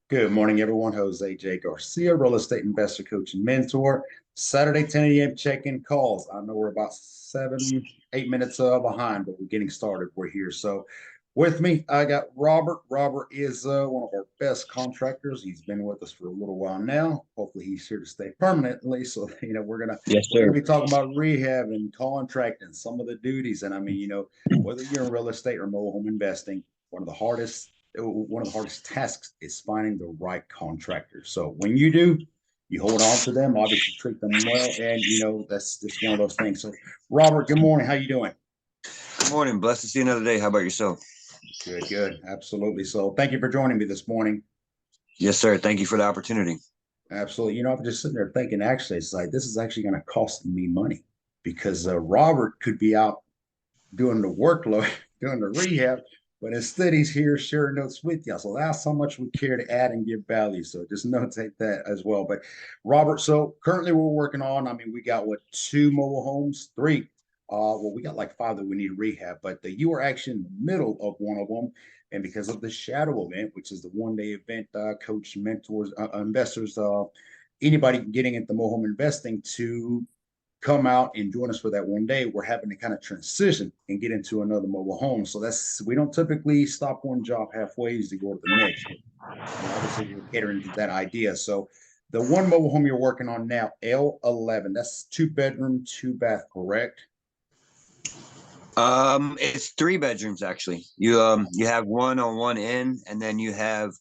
Good morning, everyone. Jose J. Garcia, real estate investor, coach, and mentor. Saturday, 10 a.m. check-in calls. I know we're about 7, 8 minutes behind, but we're getting started. We're here. So with me, I got Robert. Robert is one of our best contractors. He's been with us for a little while now. Hopefully he's here to stay permanently. So, we're gonna Yes, we're sir. gonna be talking about rehab and contract and some of the duties. And I mean, whether you're in real estate or mobile home investing, one of the hardest tasks is finding the right contractor. So when you do, you hold on to them, obviously treat them well, and that's just one of those things. So, Robert, good morning. How you doing? Good morning. Blessed to see you another day. How about yourself? Good, good, absolutely. So, thank you for joining me this morning. Yes, sir. Thank you for the opportunity. Absolutely. I'm just sitting there thinking, actually, it's like this is actually going to cost me money because Robert could be out doing the workload, doing the rehab, but instead he's here sharing notes with you. So that's how much we care to add and give value. So just notate that as well. But Robert, so currently we're working on, I mean, we got what, two mobile homes, three. Well, we got like five that we need rehab, but you were actually in the middle of one of them. And because of the shadow event, which is the 1 day event, coach mentors, investors, anybody getting into mobile home investing to come out and join us for that 1 day, we're having to kind of transition and get into another mobile home. So we don't typically stop one job halfway to go to the next. Obviously, we're catering to that idea. So the one mobile home you're working on now, L11, that's 2 bedroom, 2 bath, correct? It's 3 bedrooms actually. You have one on one end, and then you have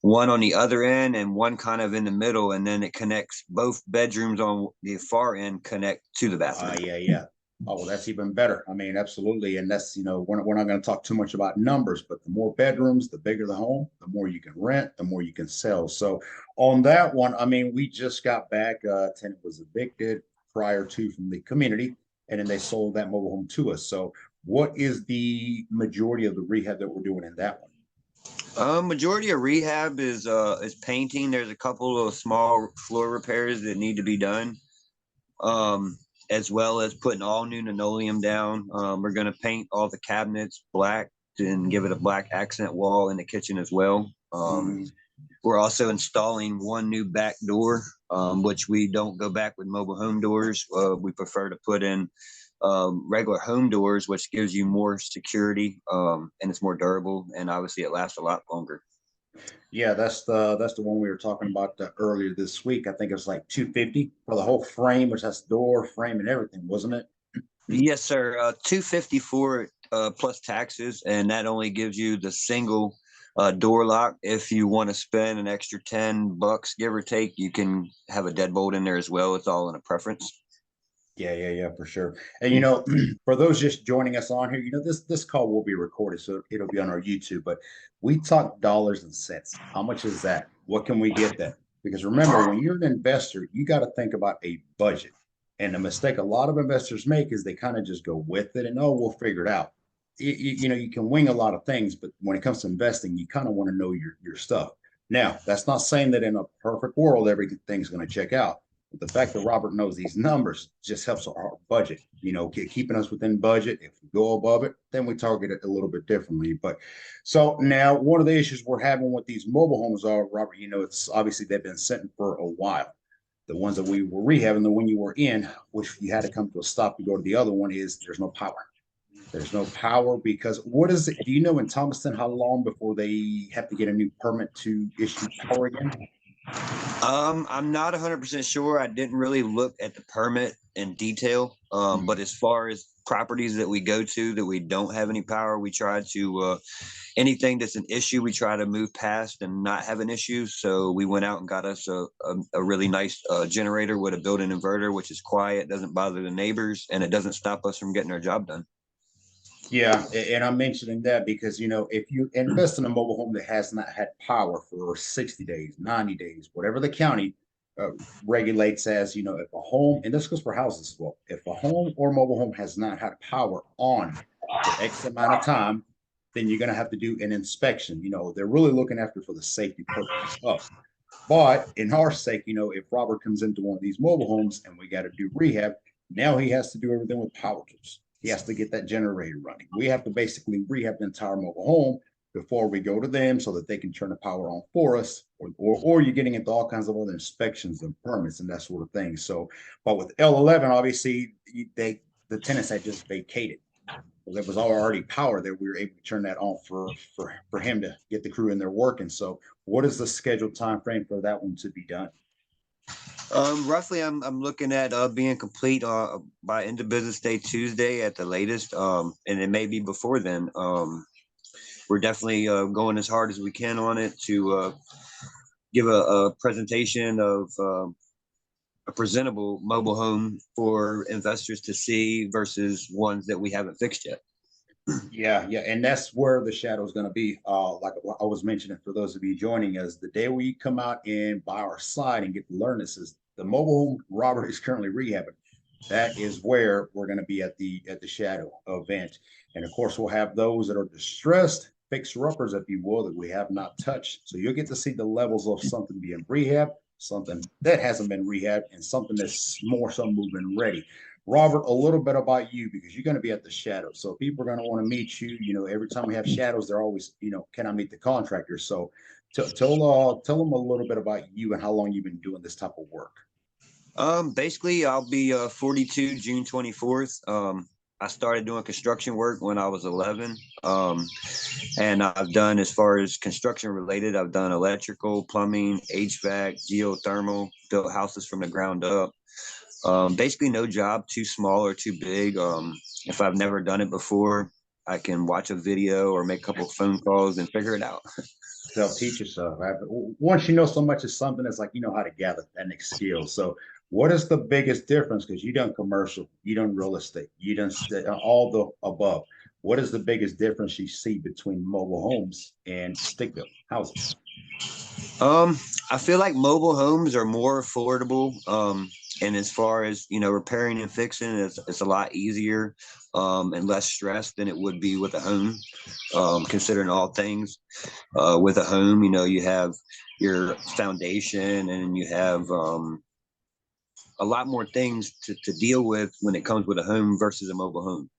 one on the other end, and one kind of in the middle, and then it connects both bedrooms on the far end connect to the bathroom. Yeah, yeah. Oh, well, that's even better. I mean, absolutely. And that's, we're not going to talk too much about numbers, but the more bedrooms, the bigger the home, the more you can rent, the more you can sell. So on that one, I mean, we just got back. Tenant was evicted prior to from the community, and then they sold that mobile home to us. So what is the majority of the rehab that we're doing in that one? Majority of rehab is painting. There's a couple of small floor repairs that need to be done. Um, as well as putting all new linoleum down. We're gonna paint all the cabinets black and give it a black accent wall in the kitchen as well. Mhm. We're also installing one new back door, which we don't go back with mobile home doors. We prefer to put in regular home doors, which gives you more security, and it's more durable, and obviously it lasts a lot longer. Yeah, that's the one we were talking about earlier this week. I think it was like 250 for the whole frame, which has door, frame, and everything, wasn't it? Yes, sir. 254 plus taxes, and that only gives you the single door lock. If you want to spend an extra $10, give or take, you can have a deadbolt in there as well. It's all in a preference. Yeah, yeah, yeah, for sure. And for those just joining us on here, this call will be recorded, so it'll be on our YouTube. But we talk dollars and cents. How much is that? What can we get that? Because remember, when you're an investor, you got to think about a budget. And the mistake a lot of investors make is they kind of just go with it and we'll figure it out. You can wing a lot of things, but when it comes to investing, you kind of want to know your stuff. Now, that's not saying that in a perfect world everything's going to check out, the fact that Robert knows these numbers just helps our budget, keeping us within budget. If we go above it, then we target it a little bit differently. But so now one of the issues we're having with these mobile homes are, Robert, it's obviously they've been sitting for a while. The ones that we were rehabbing, the one you were in, which you had to come to a stop to go to the other one, is there's no power. There's no power because what is it? Do you know in Thomaston how long before they have to get a new permit to issue power again? I'm not 100% sure. I didn't really look at the permit in detail. But Hmm. as far as properties that we go to that we don't have any power, we try to anything that's an issue, we try to move past and not have an issue. So we went out and got us a really nice generator with a built-in inverter, which is quiet, doesn't bother the neighbors, and it doesn't stop us from getting our job done. Yeah, and I'm mentioning that because if you invest in a mobile home that has not had power for 60 days, 90 days, whatever the county uh, regulates as, if a home, and this goes for houses as well, if a home or mobile home has not had power on for X amount of time, then you're going to have to do an inspection. They're really looking after for the safety purposes of. But in our sake, if Robert comes into one of these mobile homes and we got to do rehab, now he has to do everything with power tools. He has to get that generator running. We have to basically rehab the entire mobile home. before we go to them so that they can turn the power on for us, or you're getting into all kinds of other inspections and permits and that sort of thing. So, but with L11, obviously the tenants had just vacated. Well, there was already power there. We were able to turn that on for him to get the crew in there working. So, what is the scheduled time frame for that one to be done? Roughly, I'm looking at being complete by end of business day Tuesday at the latest. And it may be before then. We're definitely going as hard as we can on it to give a presentation of a presentable mobile home for investors to see versus ones that we haven't fixed yet. Yeah, yeah, and that's where the shadow is going to be. Like I was mentioning, for those of you joining us, the day we come out and buy our site and get to learn this is the mobile home Robert is currently rehabbing. That is where we're going to be at the shadow event, and of course we'll have those that are distressed fixer uppers, if you will, that we have not touched. So you'll get to see the levels of something being rehab, something that hasn't been rehabbed, and something that's more so moving ready. Robert, a little bit about you because you're going to be at the shadow. So people are going to want to meet you. You know, every time we have shadows, they're always, can I meet the contractor? So tell them a little bit about you and how long you've been doing this type of work. Basically, I'll be 42 June 24th. I started doing construction work when I was 11. And I've done, as far as construction related, I've done electrical, plumbing, HVAC, geothermal, built houses from the ground up. Basically no job too small or too big. If I've never done it before, I can watch a video or make a couple of phone calls and figure it out. Self-teach yourself, right? But once you know so much of something, it's like you know how to gather that next skill. So what is the biggest difference? Because you done commercial, you done real estate, you done all the above. What is the biggest difference you see between mobile homes and stick-built houses? I feel like mobile homes are more affordable. And as far as, repairing and fixing, it's a lot easier and less stress than it would be with a home, considering all things. With a home, you have your foundation and you have a lot more things to deal with when it comes with a home versus a mobile home.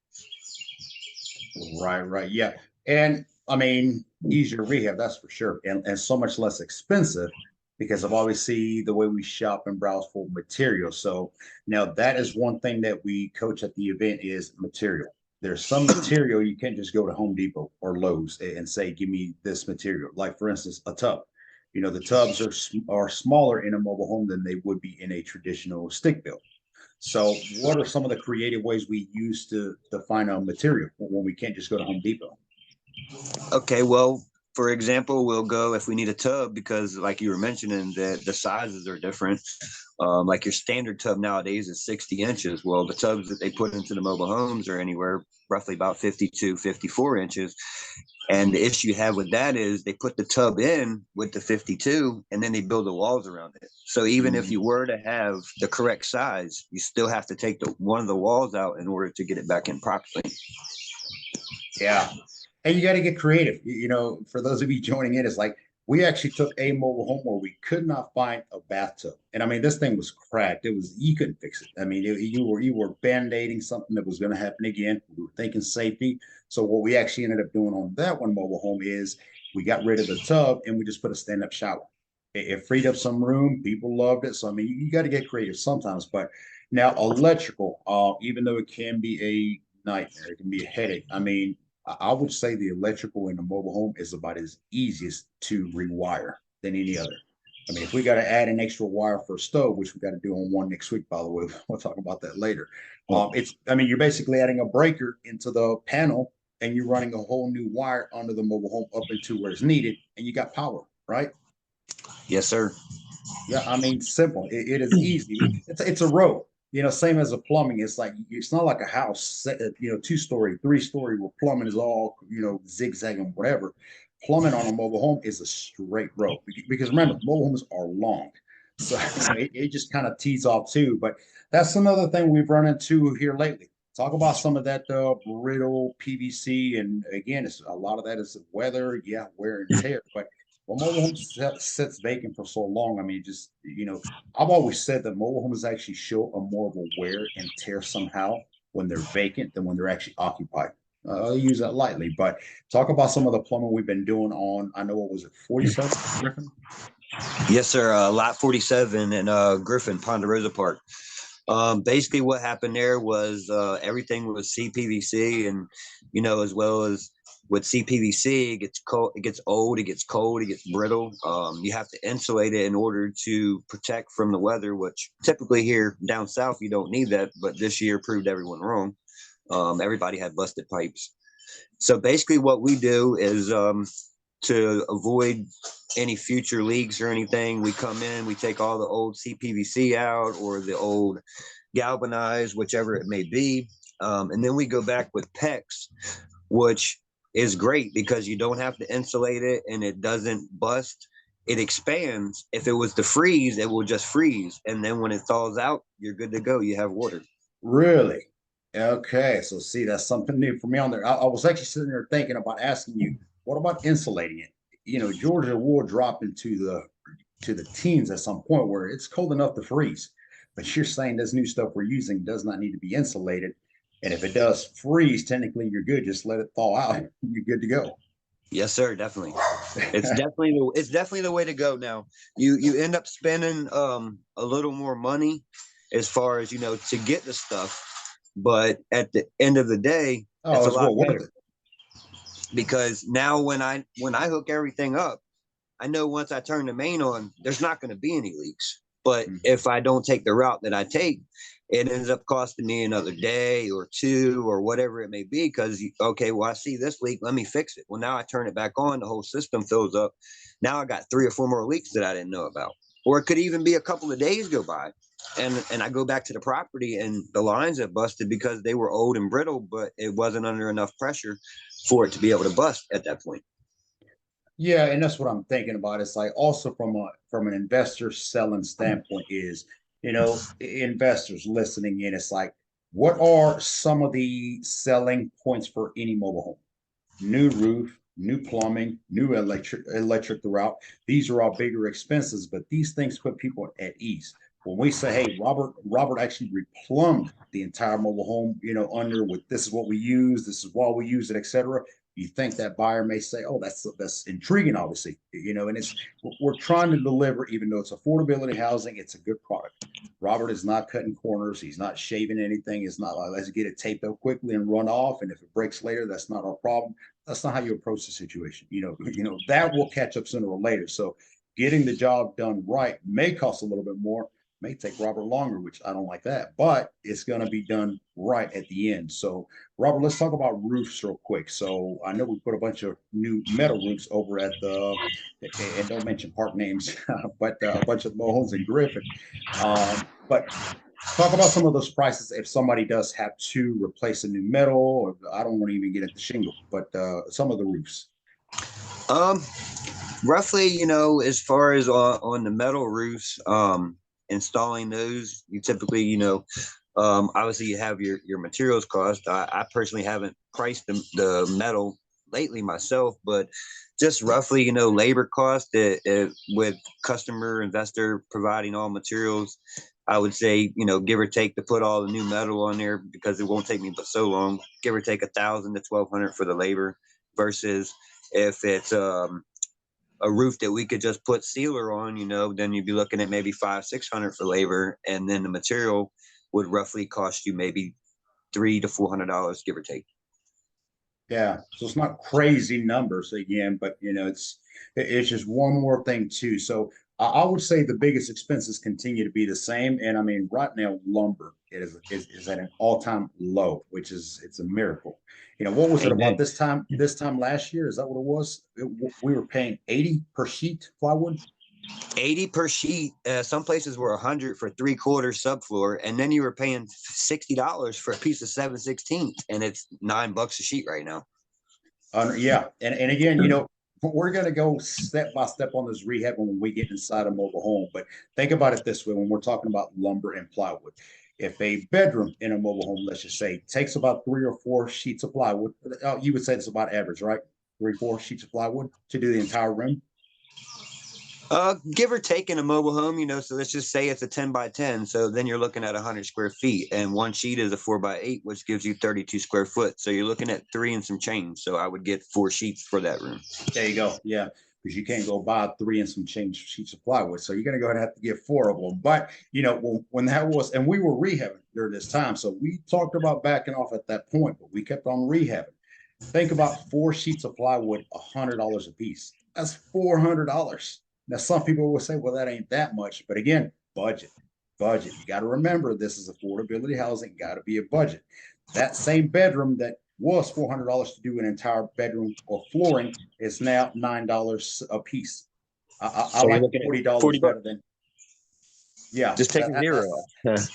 Right, right. Yeah. And I mean, easier rehab, that's for sure. And so much less expensive because of obviously the way we shop and browse for material. So now that is one thing that we coach at the event is material. There's some material you can't just go to Home Depot or Lowe's and say, give me this material. Like for instance, a tub. You know, the tubs are smaller in a mobile home than they would be in a traditional stick built. So, what are some of the creative ways we use to find a material when we can't just go to Home Depot? Okay, well, for example, we'll go if we need a tub because, like you were mentioning, that the sizes are different. Like your standard tub nowadays is 60 inches. Well, the tubs that they put into the mobile homes are anywhere roughly about 52, 54 inches. And the issue you have with that is they put the tub in with the 52 and then they build the walls around it. So even if Mm, you were to have the correct size, you still have to take one of the walls out in order to get it back in properly. yeah, and you got to get creative. For those of you joining in, it's like we actually took a mobile home where we could not find a bathtub, and I mean this thing was cracked. It was you couldn't fix it. I mean you were band-aiding something that was going to happen again. We were thinking safety. So what we actually ended up doing on that one mobile home is we got rid of the tub and we just put a stand-up shower. It freed up some room. People loved it. So I mean you got to get creative sometimes. But now electrical, even though it can be a nightmare, it can be a headache. I mean I would say the electrical in the mobile home is about as easiest to rewire than any other. I mean, if we got to add an extra wire for a stove, which we got to do on one next week, by the way, we'll talk about that later. I mean, you're basically adding a breaker into the panel and you're running a whole new wire under the mobile home up into where it's needed, and you got power, right? Yes, sir. Yeah, I mean, simple. It is easy. It's a road. Same as a plumbing. It's like it's not like a house, 2-story, 3-story where plumbing is all zigzagging whatever. Plumbing on a mobile home is a straight road because remember, mobile homes are long, so it just kind of tees off too. But that's another thing we've run into here lately. Talk about some of that brittle PVC, and again, it's a lot of that is weather, yeah, wear and tear, but well, mobile homes sits vacant for so long. I mean, just I've always said that mobile homes actually show a more of a wear and tear somehow when they're vacant than when they're actually occupied. I'll use that lightly, but talk about some of the plumbing we've been doing on, I know, what was it, 47 Griffin? Yes, sir. Lot 47 in Griffin, Ponderosa Park. Basically what happened there was everything was CPVC, and as well as with CPVC, it gets cold, it gets old, it gets cold, it gets brittle. You have to insulate it in order to protect from the weather, which typically here down south you don't need that, but this year proved everyone wrong. Everybody had busted pipes. So basically what we do is to avoid any future leaks or anything, we come in, we take all the old CPVC out or the old galvanized, whichever it may be. And then we go back with PEX, which is great because you don't have to insulate it and it doesn't bust. It expands. If it was to freeze, it will just freeze. And then when it thaws out, you're good to go. You have water. Really? Okay, so see, that's something new for me on there. I was actually sitting there thinking about asking you, what about insulating it? Georgia will drop into the teens at some point where it's cold enough to freeze. But you're saying this new stuff we're using does not need to be insulated. And if it does freeze, technically you're good. Just let it thaw out. You're good to go. Yes, sir. Definitely. It's definitely the way to go now. You end up spending a little more money as far as to get the stuff, but at the end of the day, Oh, it's a it's lot well worth better it. because now when I hook everything up, I know once I turn the main on, there's not going to be any leaks. But Mhm. if I don't take the route that I take, it ends up costing me another day or two or whatever it may be. Because okay, well I see this leak, let me fix it. Well, now I turn it back on, the whole system fills up. Now I got 3 or 4 more leaks that I didn't know about, or it could even be a couple of days go by, and I go back to the property and the lines have busted because they were old and brittle, but it wasn't under enough pressure for it to be able to bust at that point. Yeah, and that's what I'm thinking about. It's like also from an investor selling standpoint is, investors listening in, it's like, what are some of the selling points for any mobile home? New roof, new plumbing, new electric throughout. These are all bigger expenses, but these things put people at ease. When we say, hey, Robert actually replumbed the entire mobile home, under with this is what we use, this is why we use it, etc. You think that buyer may say, oh, that's intriguing, obviously, and it's we're trying to deliver, even though it's affordability housing, it's a good product. Robert is not cutting corners. He's not shaving anything. It's not like let's get it taped up quickly and run off. And if it breaks later, that's not our problem. That's not how you approach the situation. That will catch up sooner or later. So getting the job done right may cost a little bit more, may take Robert longer, which I don't like that, but it's going to be done right at the end. So, Robert, let's talk about roofs real quick. So, I know we put a bunch of new metal roofs over at and don't mention park names, but a bunch of moles in Griffin. But talk about some of those prices if somebody does have to replace a new metal, or I don't want to even get at the shingle, but some of the roofs. Um, Roughly, as far as on the metal roofs, installing those, you typically, obviously you have your materials cost. I personally haven't priced the metal lately myself, but just roughly, labor cost with customer investor providing all materials, I would say, give or take to put all the new metal on there because it won't take me but so long, give or take 1,000 to 1,200 for the labor versus if it's a roof that we could just put sealer on, then you'd be looking at maybe 500-600 for labor, and then the material would roughly cost you maybe $300 to $400, give or take. Yeah, so it's not crazy numbers again, but it's just one more thing too. So I would say the biggest expenses continue to be the same, and I mean right now lumber is at an all time low, which is it's a miracle. What was it about Amen. this time last year? Is that what it was? We were paying 80 per sheet plywood. 80 per sheet. Some places were 100 for 3/4 subfloor, and then you were paying $60 for a piece of 7/16, and it's $9 a sheet right now. Yeah, and again, we're going to go step by step on this rehab when we get inside a mobile home. But think about it this way: when we're talking about lumber and plywood, if a bedroom in a mobile home, let's just say, takes about 3 or 4 sheets of plywood, you would say it's about average, right? 3, 4 sheets of plywood to do the entire room. Give or take in a mobile home, so let's just say it's a 10 by 10. So then you're looking at 100 square feet, and one sheet is a 4 by 8, which gives you 32 square foot. So you're looking at 3 and some change. So I would get 4 sheets for that room. There you go. Yeah. Because you can't go buy 3 and some change sheets of plywood. So you're going to go ahead and have to get 4 of them. But, when that was, and we were rehabbing during this time. So we talked about backing off at that point, but we kept on rehabbing. Think about 4 sheets of plywood, $100 a piece. That's $400. Now, some people will say, well, that ain't that much. But again, budget, budget. You got to remember this is affordability housing, got to be a budget. That same bedroom that was $400 to do an entire bedroom or flooring is now $9 a piece. I So you're like looking at $40 40 bucks. better than, yeah. Just take a zero off.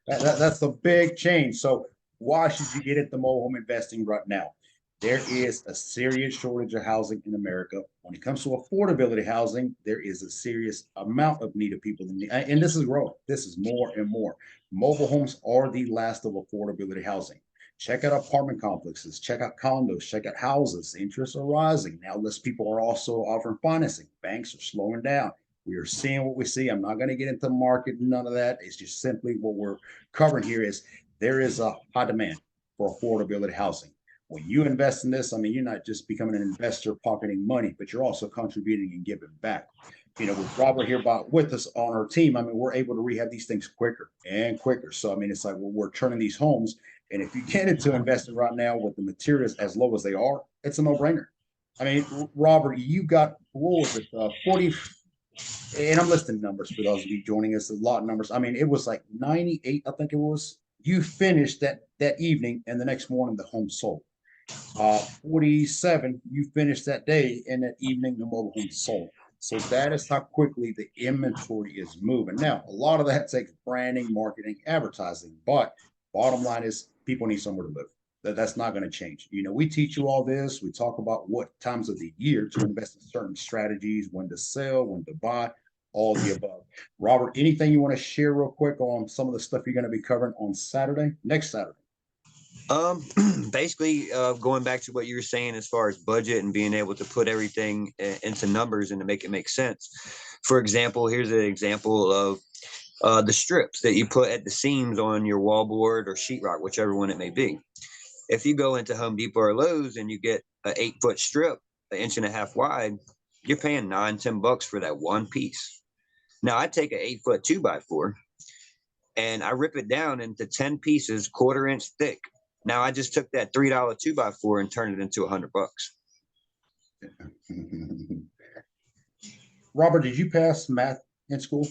That's a big change. So why should you get into mobile home investing right now? There is a serious shortage of housing in America. When it comes to affordability housing, there is a serious amount of need of people in the, and this is growing. This is more and more. Mobile homes are the last of affordability housing. Check out apartment complexes, check out condos, check out houses. Interests are rising. Now, less people are also offering financing. Banks are slowing down. We are seeing what we see. I'm not going to get into market, none of that. It's just simply what we're covering here is there is a high demand for affordability housing. When you invest in this, I mean, you're not just becoming an investor pocketing money, but you're also contributing and giving back. With Robert here with us on our team, I mean, we're able to rehab these things quicker and quicker. So, I mean, it's like, well, we're turning these homes. And if you get into investing right now with the materials as low as they are, it's a no-brainer. I mean, Robert, you got, what was it, 40, and I'm listing numbers for those of you joining us, a lot of numbers. I mean, it was like 98, I think it was. You finished that evening, and the next morning the home sold. 47, you finished that day, and that evening the mobile home sold. So that is how quickly the inventory is moving. Now, a lot of that takes branding, marketing, advertising, but bottom line is people need somewhere to live. That's not going to change. We teach you all this. We talk about what times of the year to invest in certain strategies, when to sell, when to buy, all the above. Robert, anything you want to share real quick on some of the stuff you're going to be covering on Saturday, next Saturday? Basically, going back to what you were saying as far as budget and being able to put everything into numbers and to make it make sense. For example, here's an example of the strips that you put at the seams on your wallboard or sheetrock, whichever one it may be. If you go into Home Depot or Lowe's and you get an 8-foot strip, 1.5 inches wide, you're paying $9-10 for that one piece. Now I take an 8-foot 2x4 and I rip it down into 10 pieces, 1/4 inch thick. Now I just took that $3 2x4 and turned it into $100. Robert, did you pass math in school?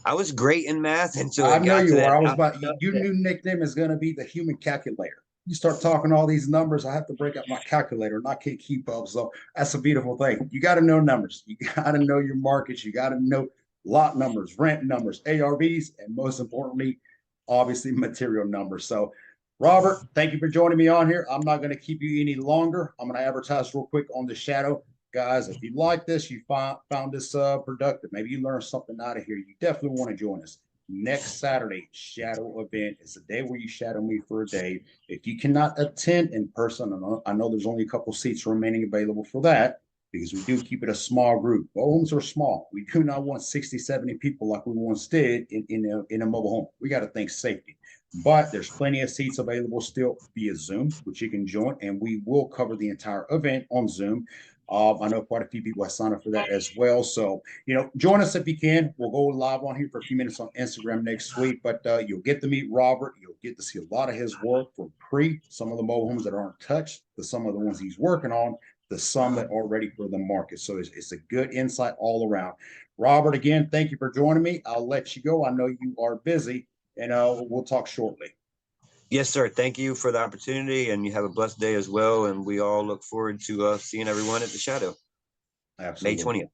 I was great in math until I it know got you to are. that. I was about your new nickname is going to be the human calculator. You start talking all these numbers, I have to break out my calculator and I can't keep up. So that's a beautiful thing. You got to know numbers. You got to know your markets. You got to know lot numbers, rent numbers, ARVs, and most importantly, obviously material numbers. So Robert, thank you for joining me on here. I'm not going to keep you any longer. I'm going to advertise real quick on the shadow. Guys, if you like this, you found this productive, maybe you learned something out of here, you definitely want to join us. Next Saturday, shadow event. It's a day where you shadow me for a day. If you cannot attend in person, I know there's only a couple seats remaining available for that because we do keep it a small group. Homes are small. We do not want 60, 70 people like we once did in a mobile home. We got to think safety. But there's plenty of seats available still via Zoom, which you can join, and we will cover the entire event on Zoom. I know quite a few people have signed up for that as well. So, join us if you can. We'll go live on here for a few minutes on Instagram next week, but you'll get to meet Robert. You'll get to see a lot of his work for free. Some of the mobile homes that aren't touched, to some of the ones he's working on, to some that are ready for the market. So it's a good insight all around. Robert, again, thank you for joining me. I'll let you go. I know you are busy, and we'll talk shortly. Yes, sir. Thank you for the opportunity, and you have a blessed day as well. And we all look forward to seeing everyone at the Shadow. Absolutely. May 20th.